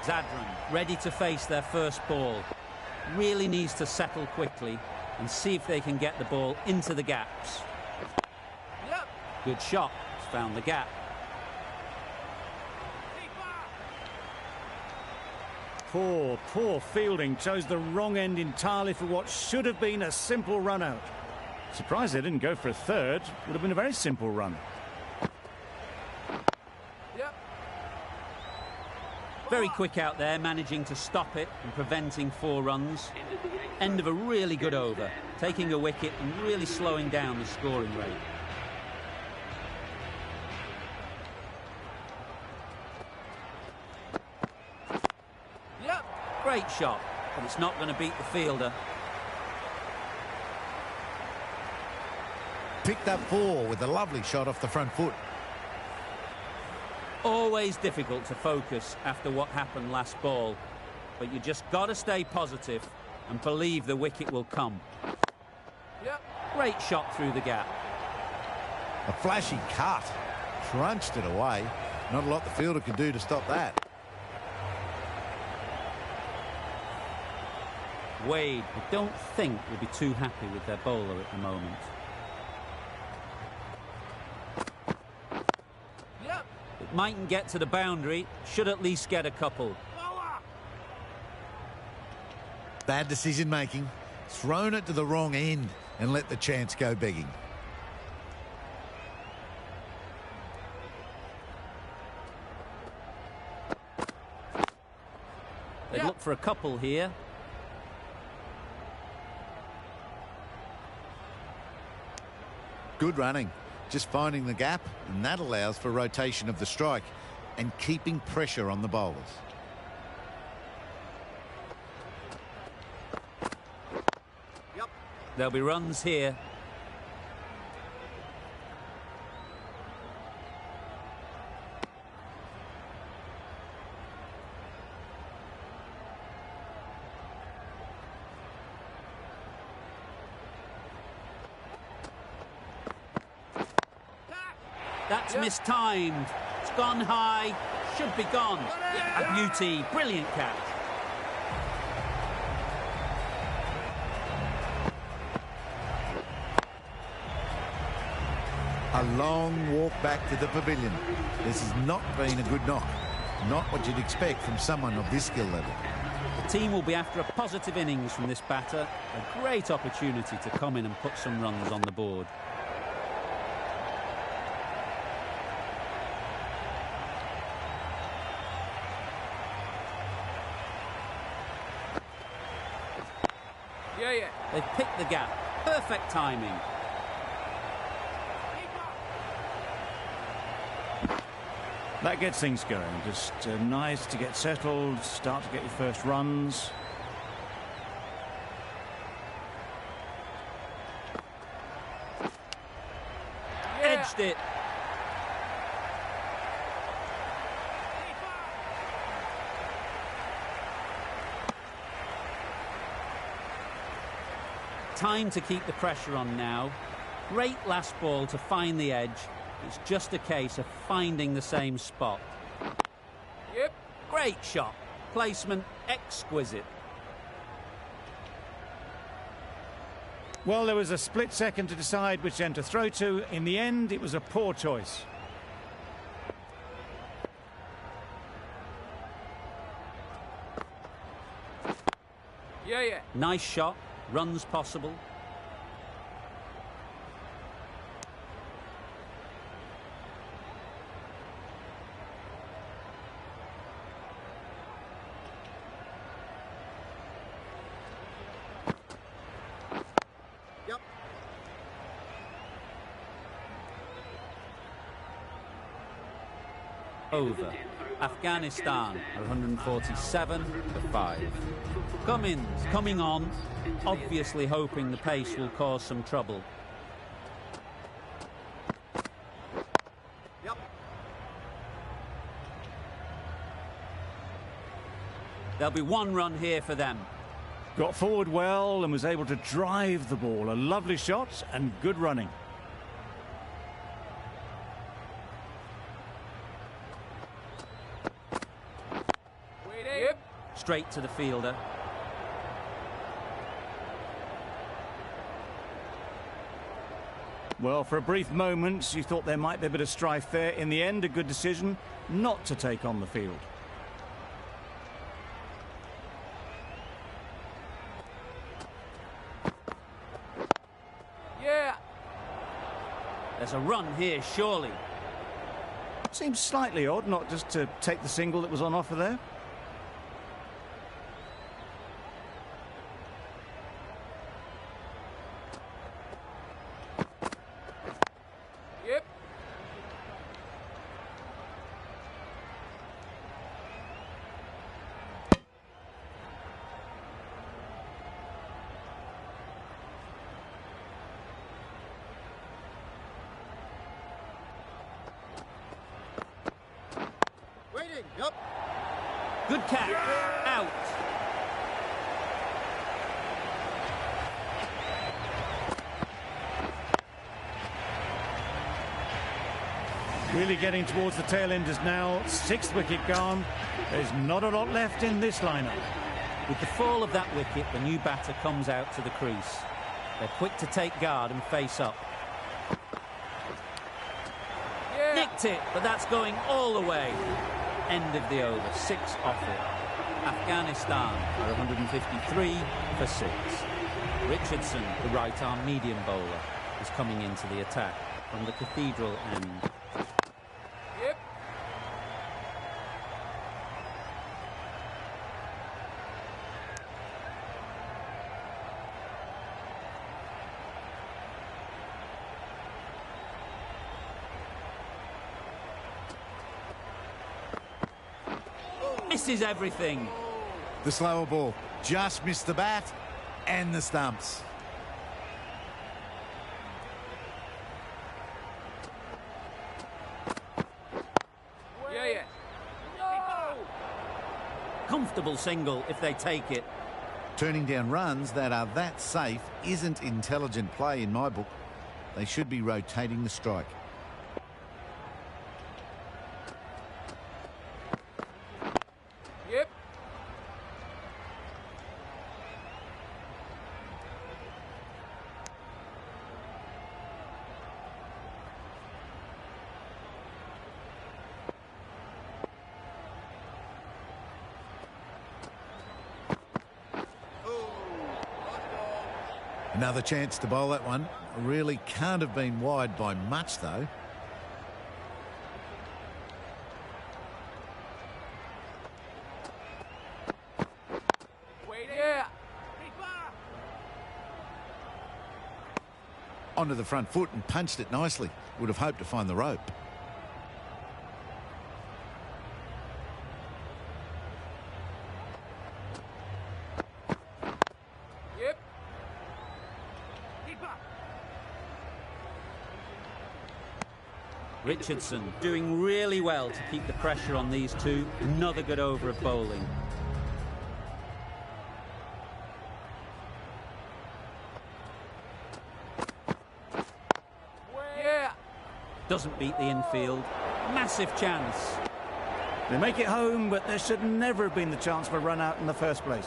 Zadran ready to face their first ball. Really needs to settle quickly and see if they can get the ball into the gaps. Yep. Good shot. Found the gap. Poor fielding. Chose the wrong end entirely for what should have been a simple run out. Surprised they didn't go for a 3rd. Would have been a very simple run. Yep. Very quick out there, managing to stop it and preventing 4 runs. End of a really good over, taking a wicket and really slowing down the scoring rate. Yep. Great shot, but it's not going to beat the fielder. Picked up 4 with a lovely shot off the front foot. Always difficult to focus after what happened last ball, but you just got to stay positive and believe the wicket will come. Yep. Great shot through the gap. A flashy cut. Crunched it away. Not a lot the fielder could do to stop that. Wade, I don't think, will be too happy with their bowler at the moment. Yep. It mightn't get to the boundary, should at least get a couple. Bad decision making. Thrown it to the wrong end and let the chance go begging. They'd look for a couple here. Good running. Just finding the gap, and that allows for rotation of the strike and keeping pressure on the bowlers. Yep. There'll be runs here. That's mistimed. It's gone high. Should be gone. A beauty. Brilliant catch. A long walk back to the pavilion. This has not been a good knock. Not what you'd expect from someone of this skill level. The team will be after a positive innings from this batter. A great opportunity to come in and put some runs on the board. Yeah. They've picked the gap. Perfect timing. That gets things going. Just nice to get settled, start to get your first runs. Edged it. Time to keep the pressure on now. Great last ball to find the edge. It's just a case of finding the same spot. Yep. Great shot. Placement exquisite. Well, there was a split second to decide which end to throw to. In the end, it was a poor choice. Yeah. Nice shot. Runs possible. Yep. Over. Afghanistan are 147 for 5. Cummins coming on, obviously hoping the pace will cause some trouble. Yep. There'll be 1 run here for them. Got forward well and was able to drive the ball. A lovely shot and good running. Yep. Straight to the fielder. Well, for a brief moment, you thought there might be a bit of strife there. In the end, a good decision not to take on the field. Yeah. There's a run here, surely. Seems slightly odd not just to take the single that was on offer there. Yep. Good catch. Out. Really getting towards the tail enders now. 6th wicket gone. There's not a lot left in this lineup. With the fall of that wicket, the new batter comes out to the crease. They're quick to take guard and face up. Yeah. Nicked it, but that's going all the way. End of the over, 6 off it. Afghanistan are 153 for 6. Richardson, the right-arm medium bowler, is coming into the attack from the cathedral end. Yep. Misses everything. The slower ball just missed the bat and the stumps. Yeah. No. Comfortable single if they take it. Turning down runs that are that safe isn't intelligent play in my book. They should be rotating the strike. Yep. Another chance to bowl that one. Really can't have been wide by much, though. Yeah. Onto the front foot and punched it nicely. Would have hoped to find the rope. Yep. Richardson doing really well to keep the pressure on these two. Another good over of bowling. Yeah. Doesn't beat the infield. Massive chance. They make it home, but there should never have been the chance for a run out in the first place.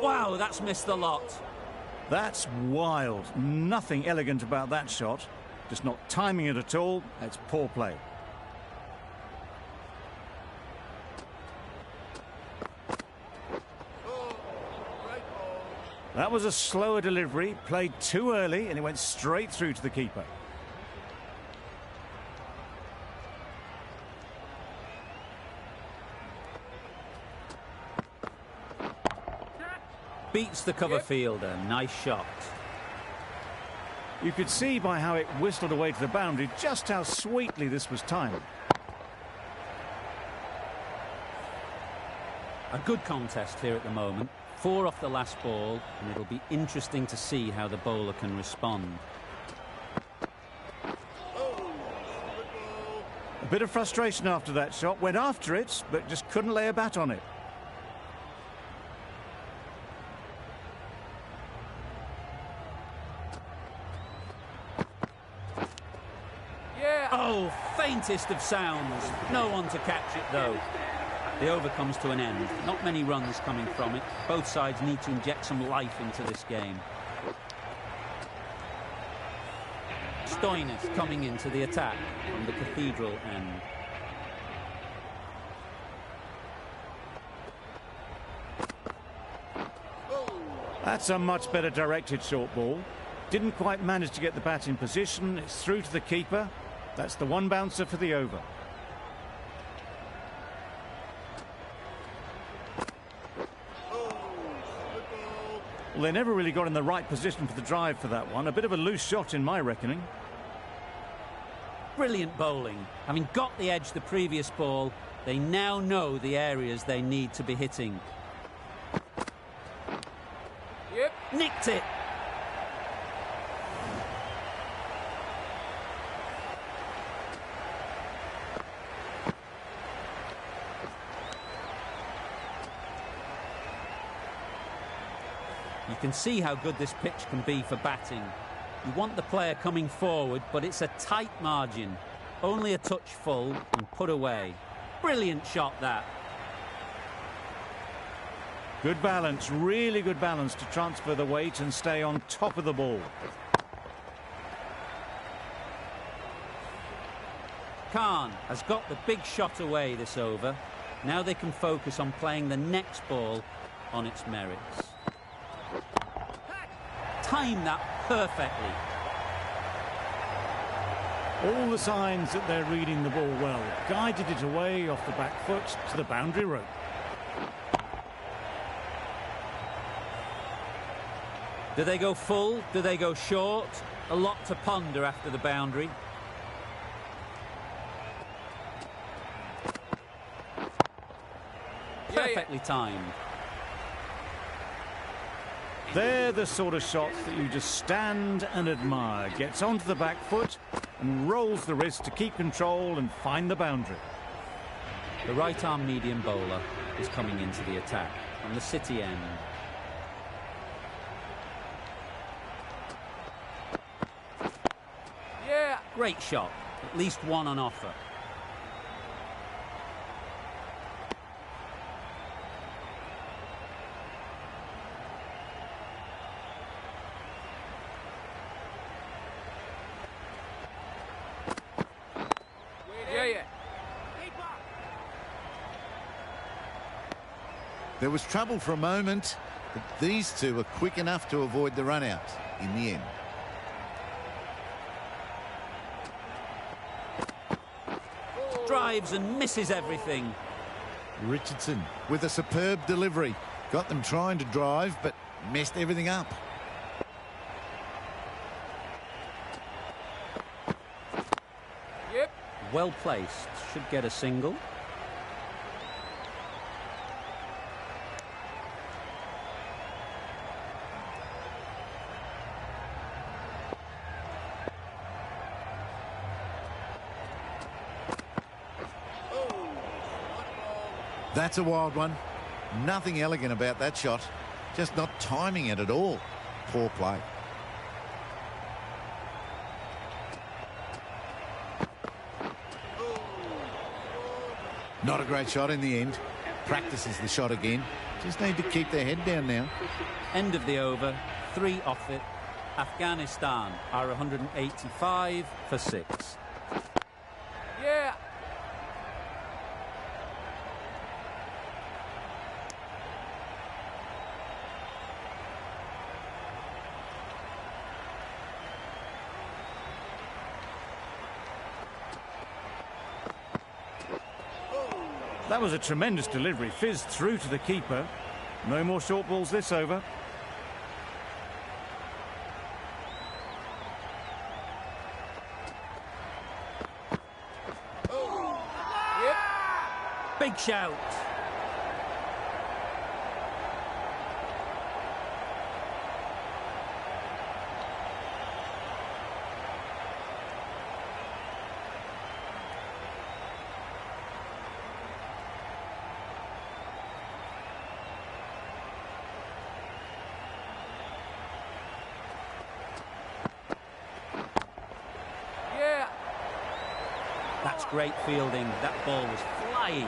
Wow, that's missed the lot. That's wild. Nothing elegant about that shot. Just not timing it at all. It's poor play. That was a slower delivery, played too early, and it went straight through to the keeper. Beats the cover Yep. fielder. Nice shot. You could see by how it whistled away to the boundary just how sweetly this was timed. A good contest here at the moment. 4 off the last ball, and it'll be interesting to see how the bowler can respond. A bit of frustration after that shot. Went after it, but just couldn't lay a bat on it. Yeah. Oh, faintest of sounds. No one to catch it, though. The over comes to an end. Not many runs coming from it. Both sides need to inject some life into this game. Stoinis coming into the attack from the cathedral end. That's a much better directed short ball. Didn't quite manage to get the bat in position. It's through to the keeper. That's the one bouncer for the over. Well, they never really got in the right position for the drive for that one. A bit of a loose shot in my reckoning. Brilliant bowling. Having got the edge the previous ball, they now know the areas they need to be hitting. Yep. Nicked it. You can see how good this pitch can be for batting. You want the player coming forward, but it's a tight margin. Only a touch full and put away. Brilliant shot, that. Good balance, really good balance to transfer the weight and stay on top of the ball. Khan has got the big shot away this over. Now they can focus on playing the next ball on its merits. Time that perfectly. All the signs that they're reading the ball well. Guided it away off the back foot to the boundary rope. Do they go full? Do they go short? A lot to ponder after the boundary. Perfectly timed. They're the sort of shots that you just stand and admire. Gets onto the back foot and rolls the wrist to keep control and find the boundary. The right-arm medium bowler is coming into the attack on the City end. Yeah. Great shot. At least one on offer. There was trouble for a moment, but these two were quick enough to avoid the run-out in the end. Drives and misses everything. Richardson with a superb delivery. Got them trying to drive, but messed everything up. Yep. Well placed. Should get a single. That's a wild one. Nothing elegant about that shot. Just not timing it at all. Poor play. Not a great shot in the end. Practices the shot again. Just need to keep their head down now. End of the over. 3 off it. Afghanistan are 185 for 6. Yeah. That was a tremendous delivery. Fizzed through to the keeper. No more short balls this over. Yep. Big shout. That's great fielding. That ball was flying.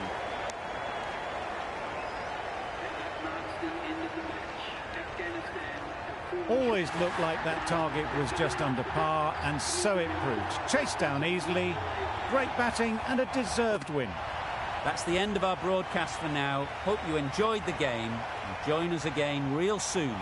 Always looked like that target was just under par, and so it proved. Chased down easily, great batting and a deserved win. That's the end of our broadcast for now. Hope you enjoyed the game and join us again real soon